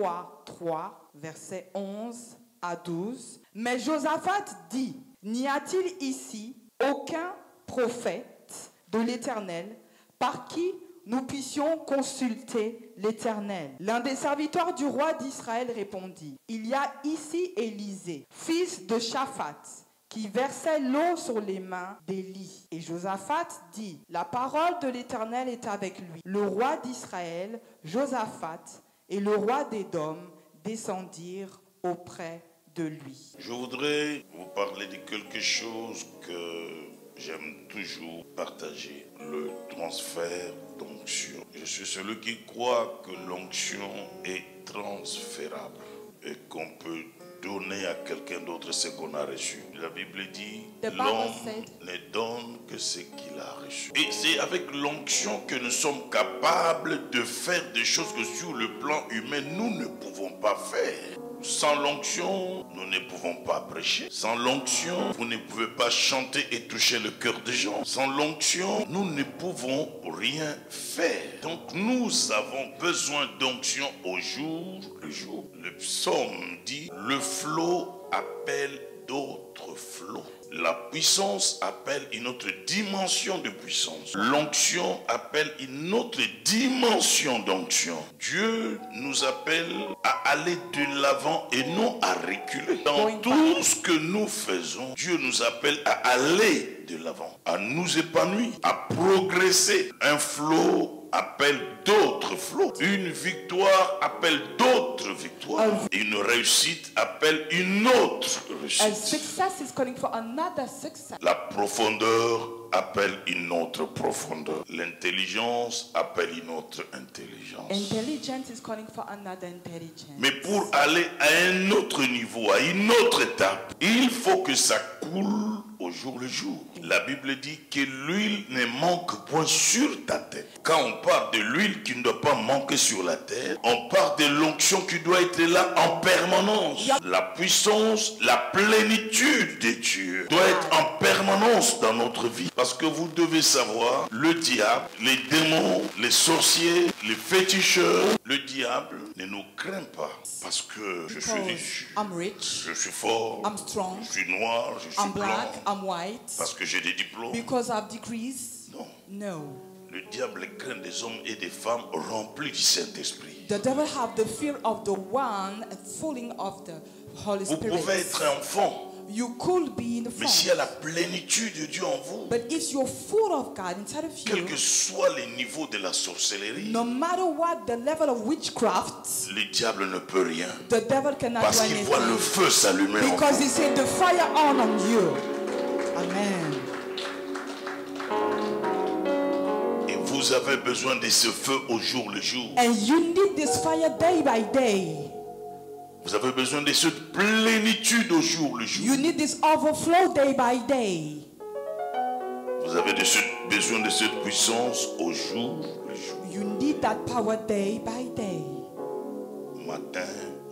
Rois 3, versets 11 à 12. Mais Josaphat dit, n'y a-t-il ici aucun prophète de l'Éternel par qui nous puissions consulter l'Éternel? L'un des serviteurs du roi d'Israël répondit, il y a ici Élisée, fils de Shaphat, qui versait l'eau sur les mains d'Élie. Et Josaphat dit, la parole de l'Éternel est avec lui. Le roi d'Israël, Josaphat, et le roi d'Édom descendirent auprès de lui. Je voudrais vous parler de quelque chose que j'aime toujours partager, le transfert d'onction. Je suis celui qui croit que l'onction est transférable et qu'on peut donner à quelqu'un d'autre ce qu'on a reçu. La Bible dit, l'homme ne donne que ce qu'il a reçu. Et c'est avec l'onction que nous sommes capables de faire des choses que sur le plan humain, nous ne pouvons pas faire. Sans l'onction, nous ne pouvons pas prêcher. Sans l'onction, vous ne pouvez pas chanter et toucher le cœur des gens. Sans l'onction, nous ne pouvons rien faire. Donc nous avons besoin d'onction au jour le jour. Le psaume dit, le flot appelle d'autres flots. La puissance appelle une autre dimension de puissance. L'onction appelle une autre dimension d'onction. Dieu nous appelle à aller de l'avant et non à reculer. Dans tout ce que nous faisons, Dieu nous appelle à aller de l'avant, à nous épanouir, à progresser. Un flot appelle d'autres flots. Une victoire appelle d'autres victoires. Une réussite appelle une autre réussite. A success is calling for another success. La profondeur appelle une autre profondeur. L'intelligence appelle une autre intelligence. Intelligence is calling for another intelligence. Mais pour aller à un autre niveau, à une autre étape, il faut que ça coule au jour le jour. La Bible dit que l'huile ne manque point sur ta tête. Quand on parle de l'huile qui ne doit pas manquer sur la tête, on parle de l'onction qui doit être là en permanence. La puissance, la plénitude de Dieu doit être en permanence dans notre vie. Parce que vous devez savoir, le diable, les démons, les sorciers, les féticheurs, le diable ne nous craint pas. Parce que je suis riche, I'm rich, je suis fort, I'm strong, je suis noir, je suis I'm black, blanc, I'm white, parce que j'ai des diplômes. because I have degrees. Non. No. Le diable craint des hommes et des femmes remplis du Saint-Esprit. The devil have the fear of the one falling of the Holy Vous Spirit. pouvez être enfant, You could be in the mais s'il y a la plénitude de Dieu en vous, but if you're full of God inside of quel you, que soit le niveau de la sorcellerie, no matter what the level of witchcraft, le diable ne peut rien. the devil cannot Parce do qu'il voit le anything. feu s'allumer en Because vous. he said the fire on you. Amen. Et vous avez besoin de ce feu au jour le jour. And you need this fire day by day. Vous avez besoin de cette plénitude au jour le jour. You need this overflow day by day. Vous avez besoin de cette puissance au jour le jour. You need that power day by day. Matin,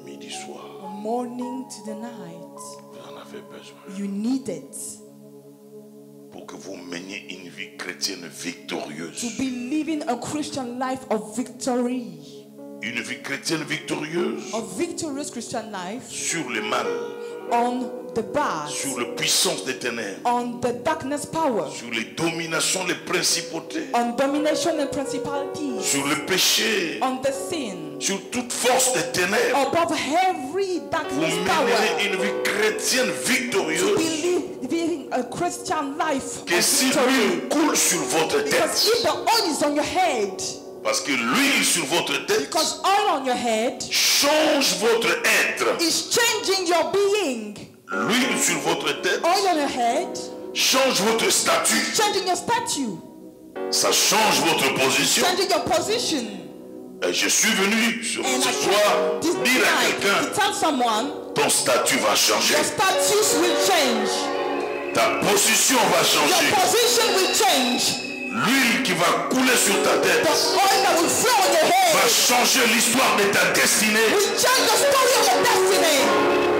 midi, soir. From morning to the night. Vous en avez besoin. You need it. Pour que vous meniez une vie chrétienne victorieuse. To be living a Christian life of victory. Une vie chrétienne victorieuse. A victorious Christian life. Sur le mal. On the bad. Sur la puissance des ténèbres. On the darkness power. Sur les dominations, les principautés. On domination and principalities. Sur le péché. On the sin. Sur toute force des ténèbres. Above every darkness Vous power. mènerez une vie chrétienne victorieuse. To be living a Christian life. Que si l'huile coule sur votre Because tête. if the oil is on your head. Parce que l'huile sur votre tête Because oil on your head change votre être. is changing your being. L'huile sur votre tête Oil on your head change votre statut. changing your statue. Ça change votre position. Changing your position. Et je suis venu sur And ce I soir came this dire à night to quelqu'un, tell someone ton statut va changer. your status will change. Ta position va Your changer. position will change. L'huile qui va couler sur ta The tête oil that will flow on your va head changer l'histoire de ta destinée. will change the story of your destiny.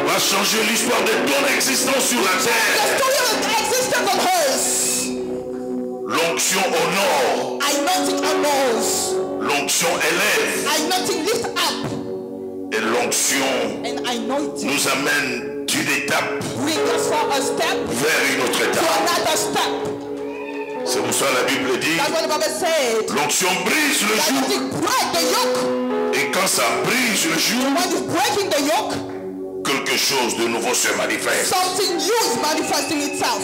Va changer l'histoire de ton existence sur la The terre. story of the existence of earth. L'onction honore. Anointing arose. L'onction élève. Anointing lift up. Et l'onction and anointing nous amène d'une étape bring us from a step vers une autre to étape. another step. C'est pour ça que la Bible dit, That's what the Bible said. l'onction brise le That joug. it break the yoke. Et quand ça brise le joug, When it's breaking the yoke, quelque chose de nouveau se manifeste. something new is manifesting itself.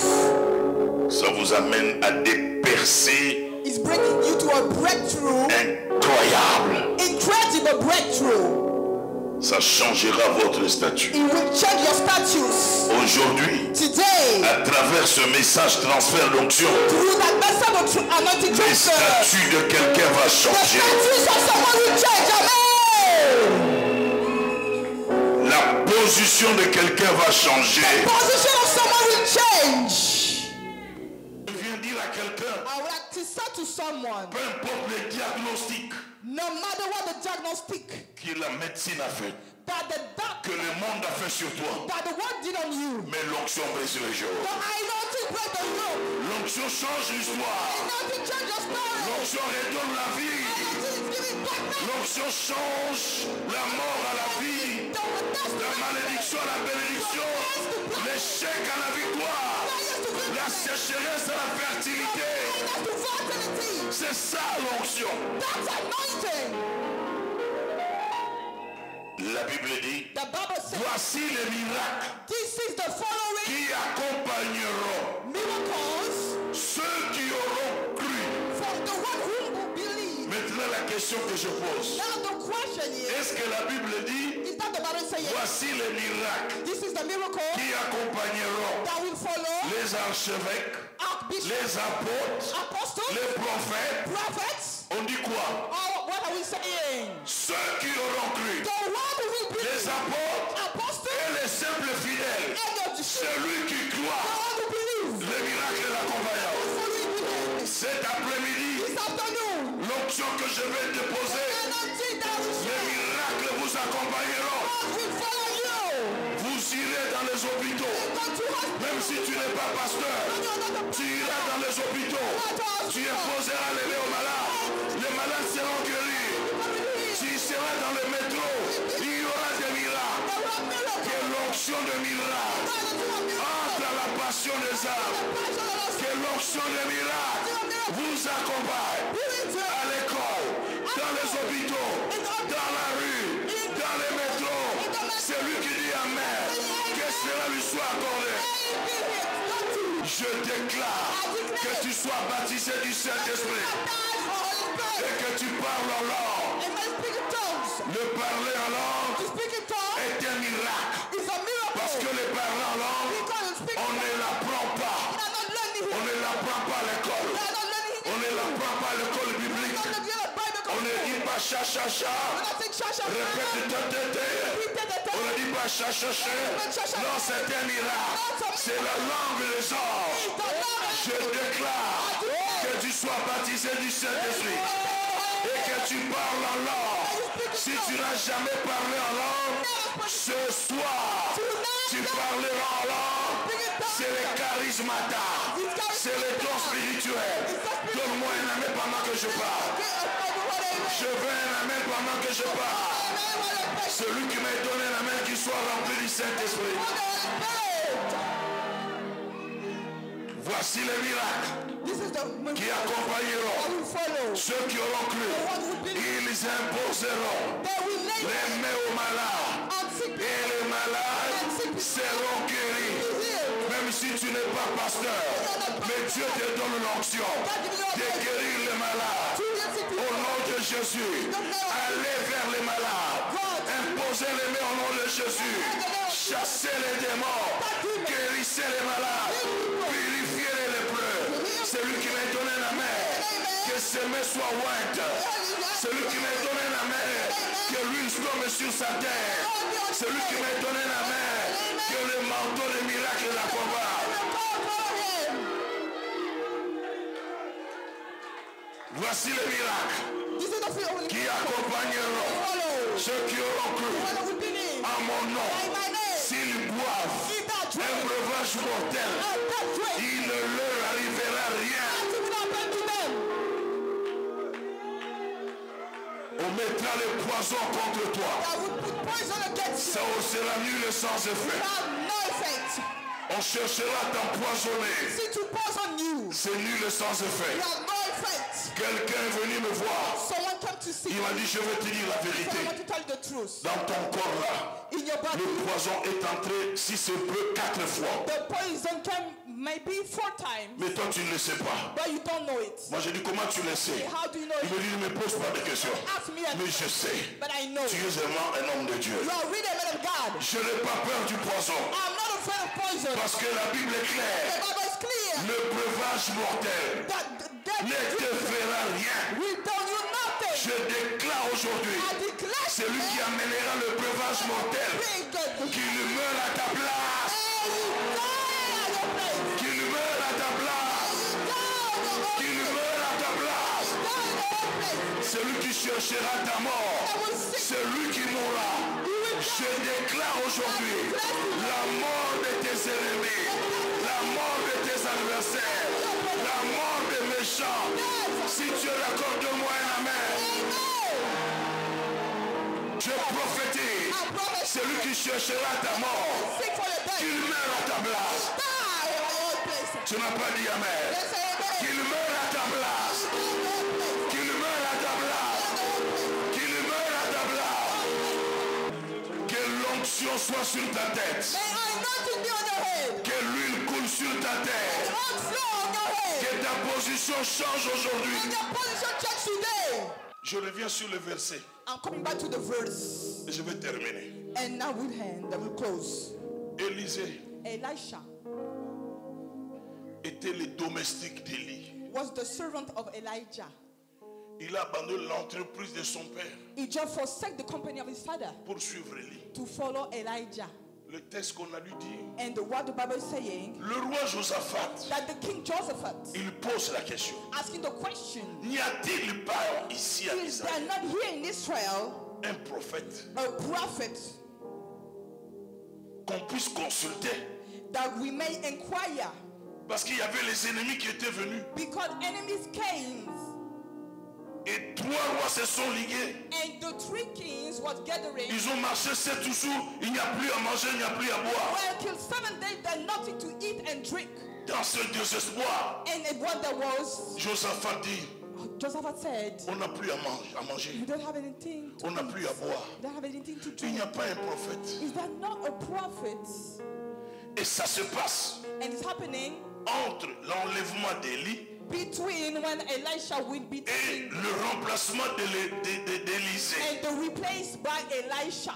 Ça vous amène à des percées It's bringing you to a breakthrough, incroyables. incredible breakthrough. Ça changera votre statut. It will change your status. Aujourd'hui, Today, à travers ce message transfert d'onction, through that message of anointing le transfer, statut de quelqu'un va the changer. status of someone will change. Amen. La position de quelqu'un va changer. The position of someone will change. Je viens dire à quelqu'un, I would like to say to someone, peu importe le diagnostic no matter what the diagnostic que la médecine a fait, that the que doctor, le monde a fait sur toi, that the world did on you, mais l'onction brise le jour. the anointing break the yoke. L'onction change l'histoire. Anointing change your story. L'onction redonne la vie. Anointing is giving back life. L'onction change la mort à la vie, la malédiction à la bénédiction, l'échec à la victoire, la sécheresse à la fertilité. To fertility. C'est ça l'onction. That's anointing. La Bible dit, The Bible says, voici les miracles this is the following qui accompagneront miracles ceux qui auront cru. for the one who will believe. Maintenant la question que je pose, Now the question is est-ce que la Bible dit, that the Bible saying, voici les miracles this is the miracle qui accompagneront that will follow les archevêques, archbishops, les apôtres, apostles, les prophètes? prophets? On dit quoi? Or what are we saying? Ceux qui auront cru, The one who will believe, les apôtres apostles, et les simples fidèles. and the Celui qui croit, one who believes. les miracles l'accompagnent. Following him. Cet après-midi, This afternoon, l'onction que je vais déposer, anointing that will les miracles vous accompagneront. will follow you. Vous irez dans les hôpitaux, Go to hospital. même si tu n'es pas pasteur. Tu iras dans les hôpitaux, tu imposeras les mains aux malades. Les malades seront guéris. Tu seras dans le métro, il y aura des miracles. Que l'onction de miracles entre à la passion des âmes. Que l'onction de miracles vous accompagne à l'école, dans les hôpitaux, dans la rue, dans les métros. C'est lui qui dit Amen. Que cela lui soit accordé. Je déclare que tu sois baptisé du Saint-Esprit et que tu parles en langue. Le parler en langue est un miracle. Parce que le parler en langue, on ne l'apprend pas. On ne l'apprend pas à l'école. On ne l'apprend pas à l'école biblique. On ne dit pas cha cha cha. Répète on ne dit pas cha cha cha. Non, c'est un miracle. C'est la langue des anges. Je déclare que tu sois baptisé du Saint-Esprit et que tu parles en langue. Si tu n'as jamais parlé en langue, ce soir, tu parleras en langue. C'est le charismata. C'est le don spirituel. Donne-moi un amen pendant que je parle. Je veux un amen pendant que je parle. Celui qui m'a donné un amen qui soit rempli du Saint-Esprit. Voici les miracles qui accompagneront ceux qui auront cru. Ils imposeront les mains aux malades et les malades seront guéris. Même si tu n'es pas pasteur, mais Dieu te donne l'onction de guérir les malades. Au nom de Jésus, allez vers les malades. Imposez les mains au nom de Jésus. Chassez les démons. Guérissez les malades. Purifiez les lépreux. C'est lui qui m'a donné la main. Que ses mains soient ointes. C'est lui qui m'a donné la main. Que l'huile tombe sur sa terre. C'est lui qui m'a donné la main. Que le manteau de miracle l'accompagne. Voici les miracles qui accompagneront ceux qui auront cru en mon nom. S'ils boivent un breuvage mortel, il ne leur arrivera rien. Au mettra le poison contre toi. that will put poison against Ça you sera nul et sans effet. have no effect. On cherchera à t'empoisonner. See, to poison you, C'est nul et sans effet. you have no effect. Quelqu'un est venu me voir. Someone come to see Il you. m'a dit, je vais te dire la I vérité. want to tell you the truth. Dans ton corps là, In your body, le poison est entré, si c'est peu, 4 fois. the poison came maybe 4 times, Mais toi, tu ne le sais pas. but you don't know it. Moi, j'ai dit, comment tu le sais? How do you know Il me it? dit, ne me pose pas de questions. Ask me, Mais je sais. but I know. Tu es vraiment un homme de Dieu. You are really a man of God. Je n'ai pas peur du poison. I'm not afraid of poison. Parce que la Bible est The claire. Bible is clear Le breuvage mortel that death ne te fera rien. will do you nothing. Je déclare aujourd'hui, I declare c'est lui qui amènera le breuvage mortel. Qu'il meure à ta place. Qu'il meure à ta place. Qu'il meure à ta place. Celui qui cherchera ta mort, celui qui mourra. Je déclare aujourd'hui la mort de tes ennemis, la mort de tes adversaires, la mort des méchants. Si tu es d'accord, donne-moi un amen. Je prophétise, celui qui cherchera ta mort, qu'il meure à ta place. Tu n'as pas dit amen. Qu'il meure à ta place. Qu'il meure à ta place. Qu'il meure à ta place. Que l'onction soit sur ta tête. Que l'huile coule sur ta tête. Que ta position change aujourd'hui. Je reviens sur le verset. I'm coming back to the verse. Et je vais terminer. And now we'll end, I will close. Élisée Elisha était le domestique d'Élie. was the servant of Elijah. Il a abandonné l'entreprise de son père He just forsake the company of his father pour suivre Élie. to follow Elijah. Le texte qu'on a lu dit, And what the Bible is saying, le roi Josaphat, that the king Josaphat il pose la question. asking the question, N'y a-t-il pas ici à is there Israël not here in Israel un prophète a prophet qu'on puisse consulter? that we may inquire? Parce qu'il y avait les ennemis qui étaient venus. Because enemies came Et 3 rois se sont ligués. and the 3 kings was gathering. Ils ont marché 7 jours. Il n'y a plus à manger, il n'y a plus à boire. Well, till 7 days, there's nothing to eat and drink. Dans ce désespoir, And what there was, Josaphat dit, Josaphat said, on n'a plus à manger. you don't have anything to On n'a eat. plus à boire. You don't have anything to Il n'y drink. a pas un prophète. Is that not a prophet? Et ça se passe And it's happening entre l'enlèvement d'Élie between when Elisha will be et taken le remplacement d'Élisée. and the replaced by Elisha.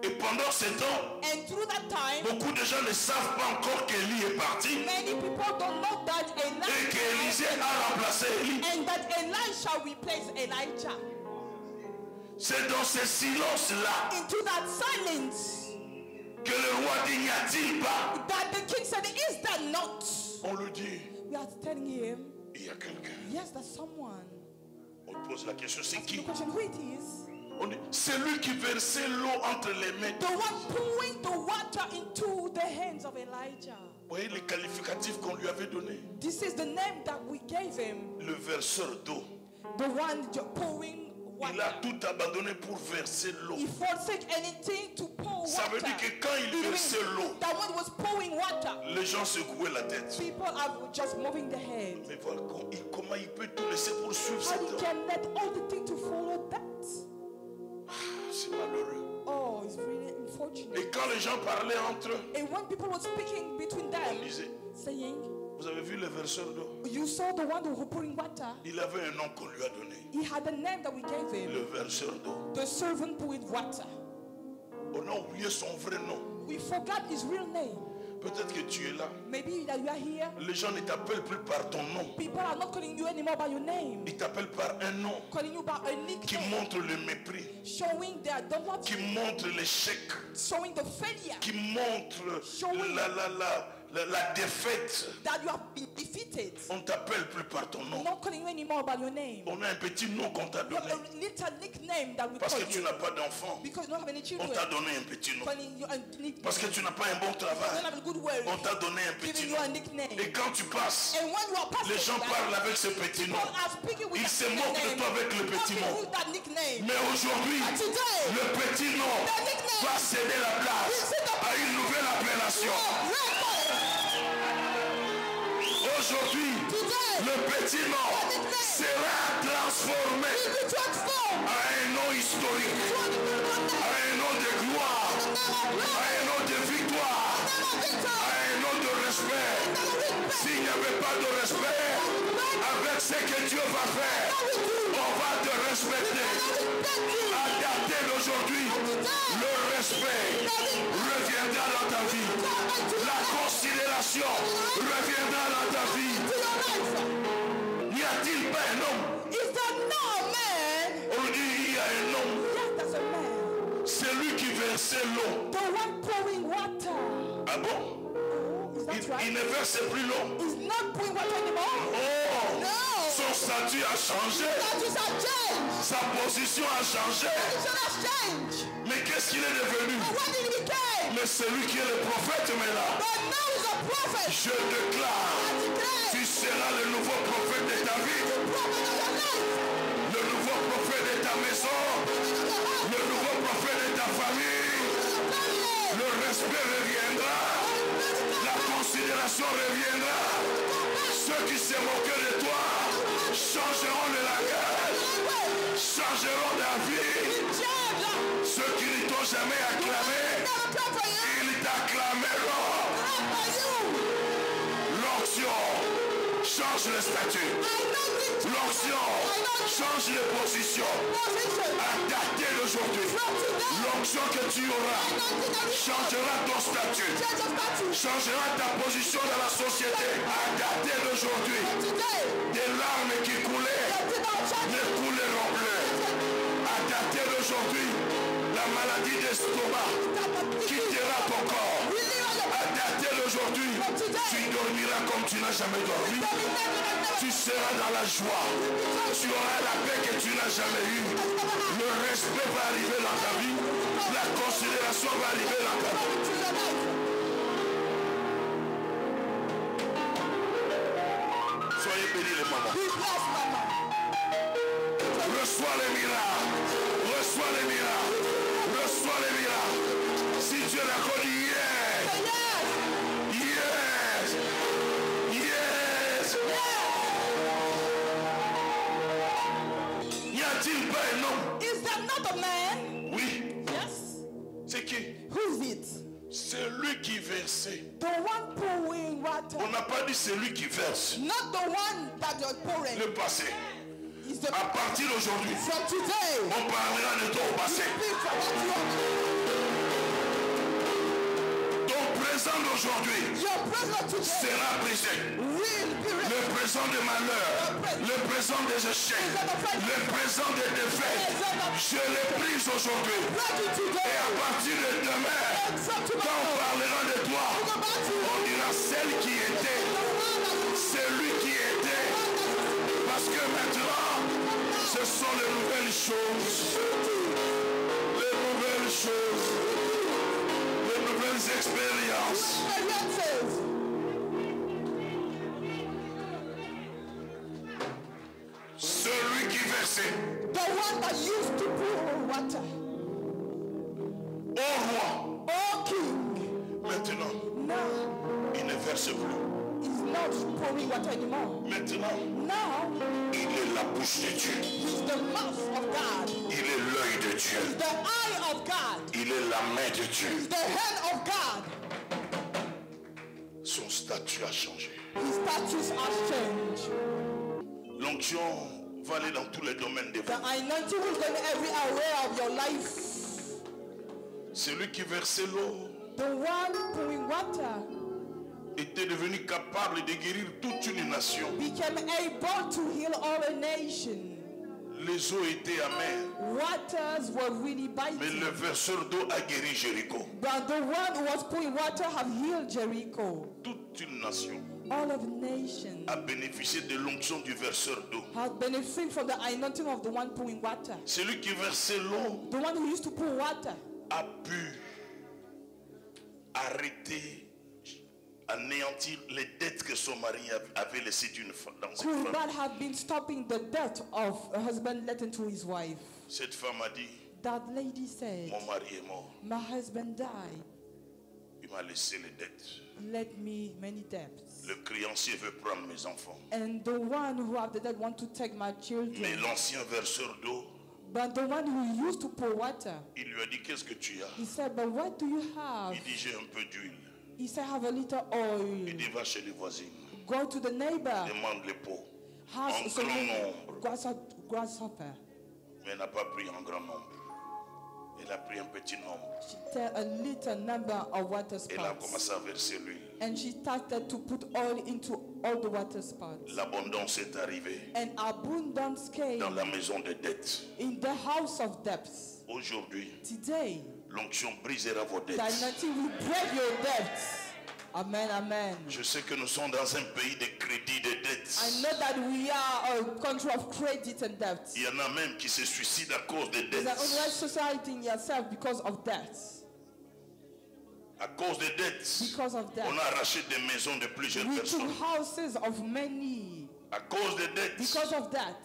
Et pendant ce temps, And through that time, beaucoup de gens ne savent pas encore qu'Élie est parti many people don't know that et qu'Élisée a remplacé Élie. and that Elisha replaced Elijah. C'est dans ce silence-là Into that silence que le roi dit, n'y a-t-il pas? that the king said, is that not? On le dit, We are telling him, il y a quelqu'un. yes, that's someone. On pose la question, c'est The qui? question, who it is? On dit, c'est lui qui versait l'eau entre les mains. The one pouring the water into the hands of Elijah. Vous voyez les qualificatifs qu'on lui avait donnés? This is the name that we gave him. Le verseur d'eau. The one pouring Il water. a tout abandonné pour verser l'eau. He forsake anything to pour Ça veut water. dire que quand il It versait means l'eau, that when he was pouring water, les gens secouaient la tête. people are just moving their head. Mais voilà comment il peut tout laisser pour suivre How cet he homme. can let all the things to follow that? C'est malheureux. Oh, it's really unfortunate. Et quand les gens parlaient entre eux, And when people were speaking between on them, disait, saying, vous avez vu le verseur d'eau? you saw the one who was pouring water. Il avait un nom qu'on lui a donné. He had a name that we gave him. Le verseur d'eau. The servant pouring water. On a oublié son vrai nom. We forgot his real name. Peut-être que tu es là. Maybe that you are here. Les gens ne t'appellent plus par ton nom. People are not calling you anymore by your name. Ils t'appellent par un nom Calling you by a qui nickname. montre le mépris, Showing their don't love qui you. montre l'échec, Showing the failure. qui montre la défaite. That you have been defeated. On ne t'appelle plus par ton nom. Not calling you anymore by your name. On a un petit nom qu'on t'a You have donné. a little nickname that we Parce call que tu you. n'as pas d'enfant. Because you don't have any On children. t'a donné un petit nom. Calling you a nickname. Parce que tu n'as pas un bon You don't travail. have a good good word. On t'a donné un petit Giving you a nom. nickname. Et quand tu passes, And when you are passing, les gens parlent avec ce petit nom. people are speaking with Ils that se moquent de nickname. toi avec le petit Mocking nom. with that nickname. Mais aujourd'hui, But today, le petit nom the nickname va céder la place à une nouvelle appellation. Aujourd'hui, le petit nom sera transformé à un nom historique, à un nom de gloire, à un nom de victoire, à un nom de respect. S'il n'y avait pas de respect, avec ce que Dieu va faire, on va te respecter. À dater d'aujourd'hui, le respect reviendra dans ta vie. La considération reviendra dans ta vie. N'y a-t-il pas un homme? Is there no man? On dit il y a un homme. Yes, there's a man. C'est lui qui versait l'eau. The one pouring water. Ah bon? Is that Il right? ne versait plus l'eau. He's not pouring water anymore. Oh! No. Son statut a changé. Status has changed. Sa position a changé. Position has changed. Mais qu'est-ce qu'il est devenu? And what did he become? Mais c'est lui qui est le prophète maintenant. But now he's a prophet. Je déclare, I declare tu seras le nouveau prophète de ta vie, the prophet of your life. le nouveau prophète de ta maison, le nouveau prophète de ta famille. Le respect reviendra, la considération reviendra. Ceux qui se moquaient de toi changeront de langage, changeront d'avis. Ceux qui ne t'ont jamais acclamé, ils t'acclameront. L'onction change le statut. L'onction change de position. À dater d'aujourd'hui, l'onction que tu auras changera ton statut, changera ta position dans la société. À dater d'aujourd'hui, des larmes qui coulaient ne couleront plus. À dater d'aujourd'hui, la maladie d'estomac quittera ton corps. À dater d'aujourd'hui, tu dormiras comme tu n'as jamais dormi. Tu seras dans la joie. Tu auras la paix que tu n'as jamais eue. Le respect va arriver dans ta vie. La considération va arriver dans ta vie. Soyez bénis les mamans. Reçois les miracles. Reçois les miracles. Reçois les miracles. Si Dieu l'a connu hier. Yes. Yes. Y a-t-il pas un homme? Is that not a man? Oui. Yes. C'est qui? Who is it? C'est lui qui versait. The one pouring water. On n'a pas dit c'est lui qui verse. Not the one that you're pouring. Le passé. Is the À partir d'aujourd'hui, from today. on parlera de ton passé. Speak from what you are. Ton présent d'aujourd'hui Your present today sera brisé. will be Le restored. présent de malheur, le présent des échecs, le présent des défaites, je les brise aujourd'hui. Break it Et today. à partir de demain, And from quand on tomorrow, parlera de toi, go back to on dira celle qui était, the one that is celui qui était. Parce que maintenant, ce sont les nouvelles choses. Les nouvelles choses. Les nouvelles expériences. experiences. Celui qui versait The one that used to pour water. au roi. Oh king. Maintenant, Now il ne verse plus. he's not pouring water anymore. Maintenant, Now il est la bouche de Dieu. he's the mouth of God. Il est l'œil de Dieu. He's the eye of God. Il est la main de Dieu. He's the hand of God. Son statut a changé. His status has changed. L'onction va aller dans tous les domaines de The vie. anointing will go in every area of your life. Celui qui versait l'eau The one pouring water était devenu capable de guérir toute une nation. became able to heal all a nation. Les eaux étaient amères, Waters were really mais biting. le verseur d'eau a guéri Jéricho. But the one who was pouring water have healed Jericho. Toute une nation All of nations a bénéficié de l'onction du verseur d'eau. have benefited from the anointing of the one pouring water. Celui qui versait l'eau The one who used to pour water a pu arrêter anéantir les dettes que son mari avait laissées dans cette Could femme. that have been stopping the debt of a husband letting to his wife? Cette femme a dit, That lady said, mon mari est mort. my husband died, Il m'a laissé les dettes. let me many debts. Le créancier veut prendre mes enfants. And the one who have the debt want to take my Mais children. l'ancien verseur d'eau, But the one who used to pour water, il lui a dit, qu'est-ce que tu as? he said, but what do you have? Il dit, j'ai un peu d'huile. He said, have a little Il oil. dit, va chez les voisines. Go to the neighbor. Demande les pots. Have En some grand nombre. grasshopper. Mais elle n'a pas pris en grand nombre. Elle a pris un petit nombre. She took a little number of water Elle a spots. commencé à verser l'huile. And she started to put oil into all the water spots. L'abondance est arrivée And abundance came dans la maison des dettes. in the house of depths. Aujourd'hui, Today, l'onction brisera vos the dettes. anointing will break your debts. Amen, amen. Je sais que nous sommes dans un pays de crédit de dettes. I know that we are a country of credit and debts. Il y en a même qui se suicident à cause des There's an dettes. unrest society in yourself because of debts. À cause des dettes, Because of on debts. a arraché des maisons de plusieurs We took personnes. houses of many. À cause des dettes, Because of that,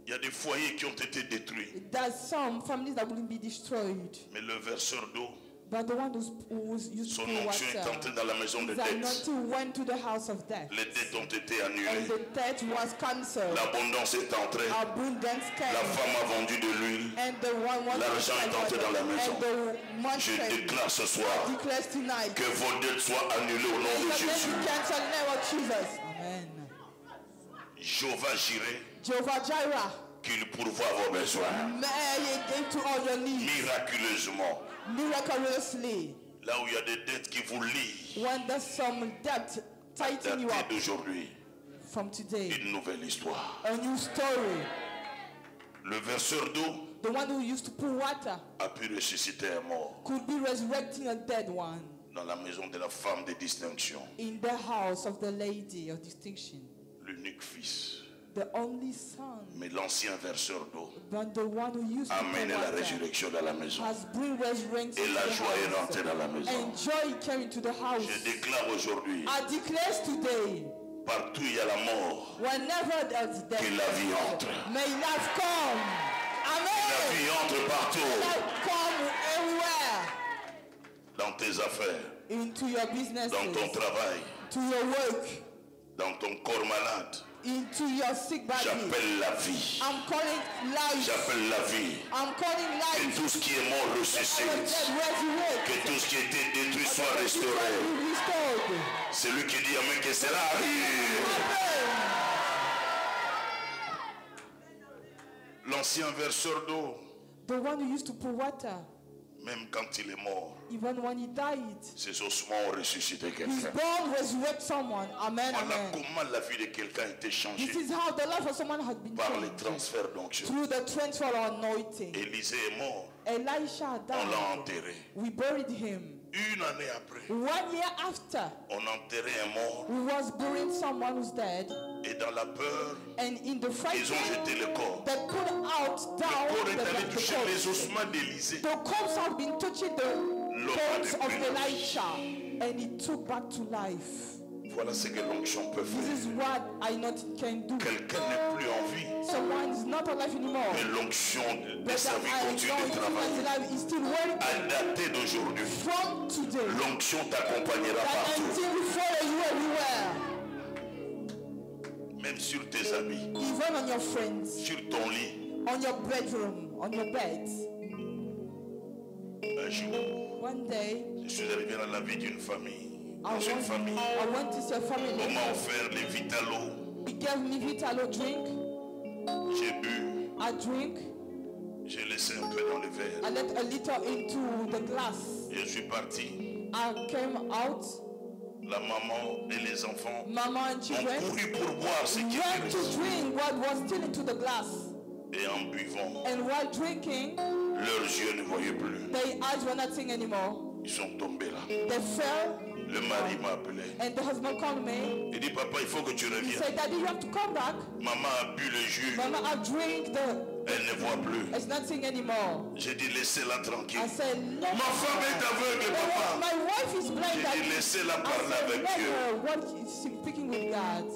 il y a des foyers qui ont été détruits. there's some families that wouldn't be destroyed. Mais le verseur d'eau, But the one who's used to son pour onction est water, entrée dans la maison de the dettes. anointing went to the house of death. Les dettes ont été And annulées. the debt was cancelled. L'abondance est entrée. Abundance La came. femme a vendu de l'huile. And the one was L'argent est entré dans la maison. And the one Je came. déclare ce soir Declares tonight. que vos dettes soient annulées au nom de Because then Jésus. you cancel in the name of Jesus. Amen. Jéhovah Jireh, Jehovah Jireh, qu'il pourvoit vos besoins may he give to all your needs miraculeusement. miraculously. Là où il y a des dettes qui vous lient, When there's some debt tighten you up datez d'aujourd'hui, from today, une nouvelle histoire. a new story. Le verseur d'eau The one who used to pour water a pu ressusciter un mort could be resurrecting a dead one dans la maison de la femme de distinction, in the house of the lady of distinction, l'unique fils. the only son. Mais l'ancien verseur d'eau But the one who used to a pour amené la water résurrection dans la maison. has bring resurrection Et to la the joie est house. rentrée dans la maison. And joy came into the house. Je déclare aujourd'hui, I declare today, partout où il y a la mort, whenever there's death, que la vie entre. may life come. La Amen. vie entre partout, Life come everywhere. dans tes affaires, Into your businesses, dans ton travail, to your work, dans ton corps malade. into your sick body. J'appelle la vie. I'm calling life. J'appelle la vie. I'm calling Que life. tout ce qui est mort ressuscite. Resurrect. Que tout ce qui était détruit soit Be restauré. restored. Celui qui dit Amen, que cela arrive. Amen. L'ancien verseur d'eau, The one who used to pour water, même quand il est mort, even when he died, ses ossements ont ressuscité his quelqu'un. bone resurrect someone. Amen. Voilà Amen. comment la vie de quelqu'un a été changée This is how the life of someone has been par les changed transferts d'onction. through the transfer of anointing. Élisée est mort, Elisha on l'a died. enterré. We buried him. Une année après, 1 year after, on enterrait un mort we was burying someone who's dead, et dans la peur, and in the fight, ils ont jeté le corps. they put out Le down corps est allé the toucher les corpse. ossements d'Élisée. The corpse have been touching the bones of Elisha, and he took back to life. Voilà ce que l'onction peut This is faire. what I anointing can do. Quelqu'un n'est plus en vie, Someone is not alive anymore, mais l'onction de but sa vie I continue de anointing travailler. as alive is still working. À dater d'aujourd'hui, From today, l'onction t'accompagnera that partout, anointing will follow you everywhere, même sur tes habits, even on your friends, sur ton lit. on your bedroom, on your bed. Un jour, One day, je suis arrivé dans la vie d'une famille, I dans une famille. went to see a On family. m'a offert les Vitalo. He gave me Vitalo drink. J'ai bu, I drink. j'ai laissé un peu dans le verre. I let a little into the glass. Et je suis parti. I came out. La maman et les enfants Mama and ont children couru pour boire ce qui went était to resté. drink what was still into the glass. Et en buvant, And while drinking, leurs yeux ne voyaient plus. their eyes were not seeing anymore. Ils sont tombés là. They fell, Le mari m'a appelé. and the husband called me. Il dit, papa, il faut que tu He reviennes. said, Daddy, you have to come back. Maman a bu le jus. Mama, I drink Elle ne voit plus. It's not seeing anymore. J'ai dit laissez-la tranquille. I said, no. Ma femme est aveugle, papa. My wife is blind. J'ai dit laissez-la parler avec Dieu. What is speaking with God?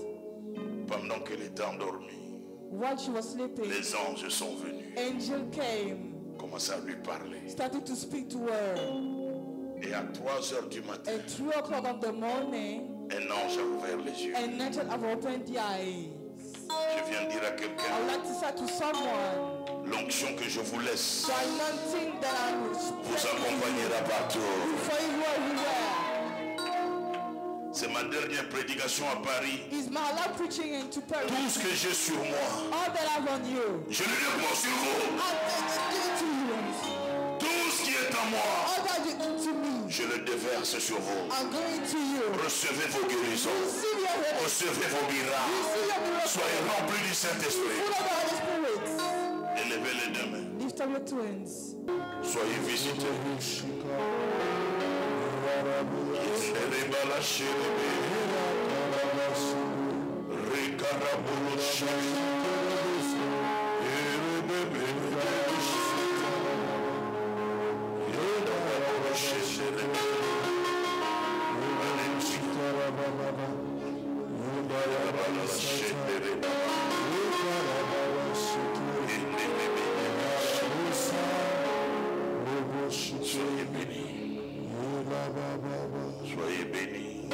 Pendant qu'elle était endormie, while she was sleeping, les anges sont venus. Angel came. Commençaient à lui parler. Started to speak to her. Et à 3 heures du matin, at 3 o'clock of the morning, un ange a ouvert les yeux. an angel have opened the eyes. Je viens dire à I would quelqu'un, like to say to someone, l'onction que je vous laisse the anointing that I will vous accompagnera partout. for you everywhere. C'est ma dernière prédication à Paris. Is my love preaching into Paris? Tout ce que j'ai sur moi, All that I have on you, je le dépose sur vous. I give it to you. Tout ce qui est en moi, All that you do to me, je le déverse sur vous. I'm going to you. Recevez vos guérisons. Receive your healing. Recevez vos miracles. Receive your miracle. Soyez remplis du Saint-Esprit. Full of the Holy Spirit. Élevez les deux mains. Lift up your twins. Soyez visités. Soyez bénis. Soyez bénis.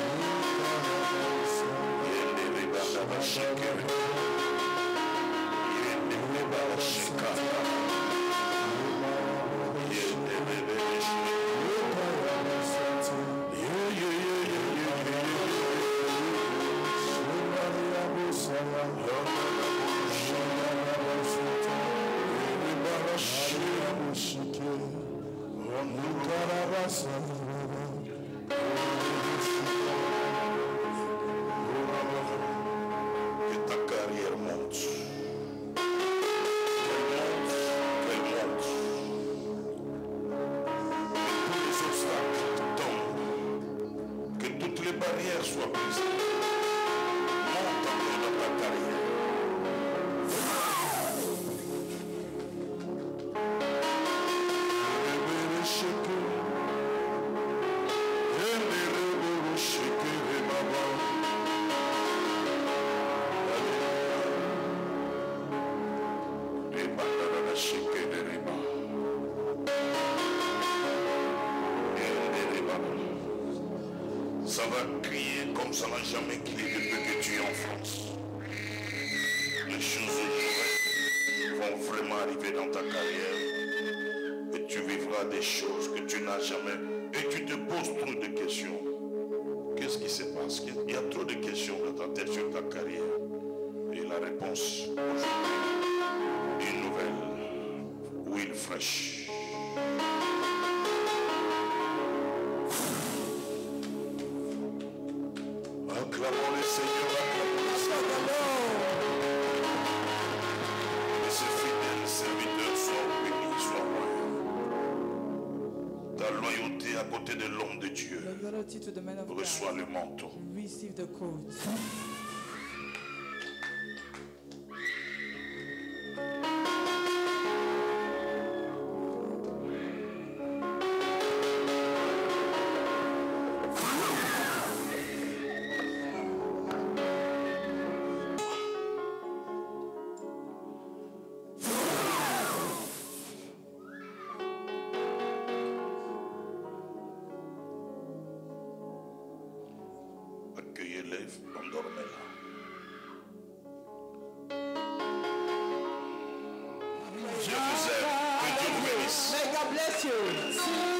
Que ta carrière monte. Qu'elle monte. Que tous les obstacles tombent. Que toutes les barrières soient brisées. Monte encore dans ta carrière. Ça va crier comme ça n'a jamais crié depuis que tu es en France. Les choses vont vraiment arriver dans ta carrière. Et tu vivras des choses que tu n'as jamais. Et tu te poses trop de questions. Qu'est-ce qui se passe? Il y a trop de questions dans ta tête sur ta carrière. Et la réponse aujourd'hui, une nouvelle huile fraîche. Acclamons le Seigneur, acclamons le Seigneur. Et ce fidèle serviteur soit béni, soit loyal. Ta loyauté à côté de l'homme de Dieu. Loyalty to the man of Reçois God. le manteau. Receive the coat. Accueillez-les, endormez-la. Je vous aime. Que Dieu vous bénisse. May God bless you.